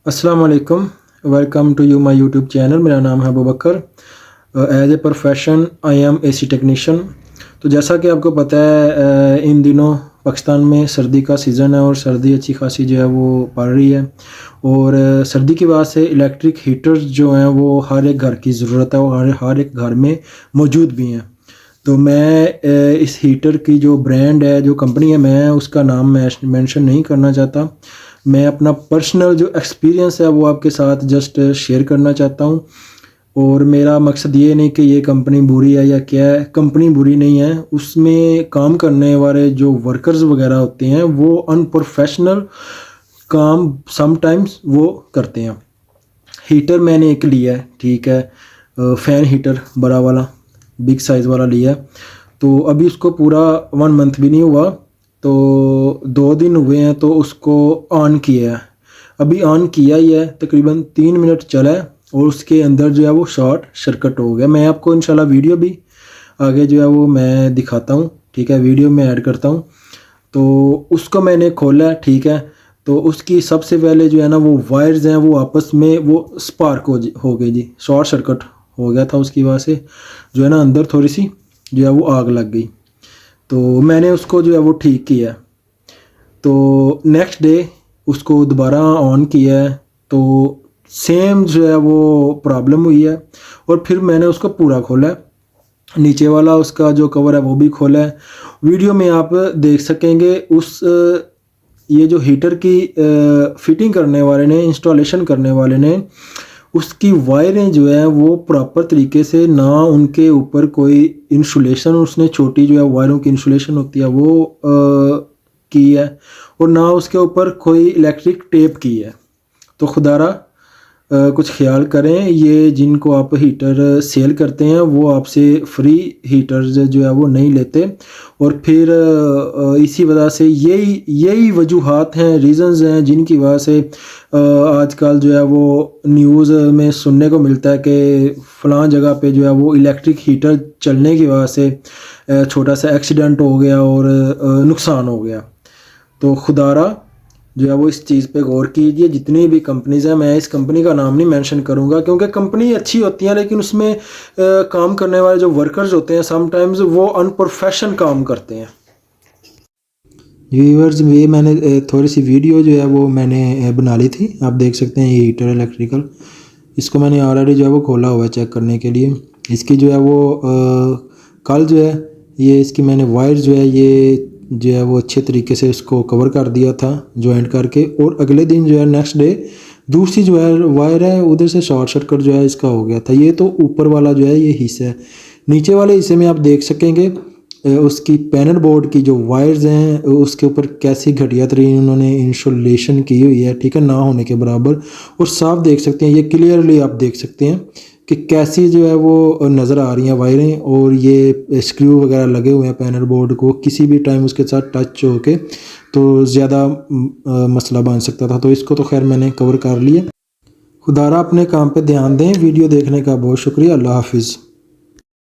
अस्सलाम वालेकुम, welcome to you my YouTube channel. मेरा नाम है Abu Bakar. As a profession I am AC technician. तो जैसा कि आपको पता है इन दिनों पाकिस्तान में सर्दी का सीज़न है और सर्दी अच्छी खासी जो है वो पड़ रही है और सर्दी की वजह से इलेक्ट्रिक हीटर्स जो हैं वो हर एक घर की ज़रूरत है और हर एक घर में मौजूद भी हैं। तो मैं इस हीटर की जो ब्रांड है, जो कंपनी है, मैं उसका नाम मेंशन नहीं करना चाहता। मैं अपना पर्सनल जो एक्सपीरियंस है वो आपके साथ जस्ट शेयर करना चाहता हूँ। और मेरा मकसद ये नहीं कि ये कंपनी बुरी है या क्या है। कंपनी बुरी नहीं है, उसमें काम करने वाले जो वर्कर्स वगैरह होते हैं वो अनप्रोफेशनल काम समटाइम्स वो करते हैं। हीटर मैंने एक लिया है, ठीक है, फ़ैन हीटर बड़ा वाला, बिग साइज़ वाला लिया है। तो अभी उसको पूरा 1 मंथ भी नहीं हुआ, तो 2 दिन हुए हैं तो उसको ऑन किया है। अभी ऑन किया ही है, तकरीबन 3 मिनट चला है और उसके अंदर जो है वो शॉर्ट सर्किट हो गया। मैं आपको इंशाल्लाह वीडियो भी आगे जो है वो मैं दिखाता हूँ, ठीक है, वीडियो में ऐड करता हूँ। तो उसको मैंने खोला, ठीक है, तो उसकी सबसे पहले जो है ना वो वायर्स हैं वो आपस में वो स्पार्क हो गई जी, शॉर्ट सर्किट हो गया था। उसकी वजह से जो है ना अंदर थोड़ी सी जो है वो आग लग गई। तो मैंने उसको जो है वो ठीक किया। तो नेक्स्ट डे उसको दोबारा ऑन किया है तो सेम जो है वो प्रॉब्लम हुई है। और फिर मैंने उसको पूरा खोला है, नीचे वाला उसका जो कवर है वो भी खोला है। वीडियो में आप देख सकेंगे उस ये जो हीटर की फिटिंग करने वाले ने, इंस्टॉलेशन करने वाले ने, उसकी वायरें जो है वो प्रॉपर तरीके से ना उनके ऊपर कोई इंसुलेशन, उसने छोटी जो है वायरों की इंसुलेशन होती है वो की है और ना उसके ऊपर कोई इलेक्ट्रिक टेप की है। तो खुदारा कुछ ख्याल करें, ये जिनको आप हीटर सेल करते हैं वो आपसे फ्री हीटर जो है वो नहीं लेते। और फिर इसी वजह से यही वजूहात हैं, रीज़न्स हैं जिनकी वजह से आजकल जो है वो न्यूज़ में सुनने को मिलता है कि फ़लाँ जगह पे जो है वो इलेक्ट्रिक हीटर चलने की वजह से छोटा सा एक्सीडेंट हो गया और नुकसान हो गया। तो खुदारा जो है वो इस चीज़ पे गौर कीजिए। जितनी भी कंपनीज़ हैं, मैं इस कंपनी का नाम नहीं मेंशन करूंगा क्योंकि कंपनी अच्छी होती है लेकिन उसमें काम करने वाले जो वर्कर्स होते हैं समटाइम्स वो अनप्रोफेशनल काम करते हैं। व्यूअर्स, ये मैंने थोड़ी सी वीडियो जो है वो मैंने बना ली थी, आप देख सकते हैं। ये हीटर इलेक्ट्रिकल, इसको मैंने ऑलरेडी जो है वो खोला हुआ है चेक करने के लिए। इसकी जो है वो कल जो है ये इसकी मैंने वायर जो है ये जो है वो अच्छे तरीके से इसको कवर कर दिया था जॉइंट करके। और अगले दिन जो है नेक्स्ट डे दूसरी जो है वायर है उधर से शॉर्ट सर्किट जो है इसका हो गया था। ये तो ऊपर वाला जो है ये हिस्सा है। नीचे वाले हिस्से में आप देख सकेंगे उसकी पैनल बोर्ड की जो वायर्स हैं उसके ऊपर कैसी घटिया तरीन उन्होंने इंसुलेशन की हुई है, ठीक है, ना होने के बराबर। और साफ देख सकते हैं, ये क्लियरली आप देख सकते हैं कि कैसी जो है वो नज़र आ रही हैं वायरें। और ये स्क्रू वगैरह लगे हुए हैं पैनल बोर्ड को, किसी भी टाइम उसके साथ टच होके तो ज़्यादा मसला बन सकता था। तो इसको तो खैर मैंने कवर कर लिया। खुदारा अपने काम पे ध्यान दें। वीडियो देखने का बहुत शुक्रिया। अल्लाह हाफिज़।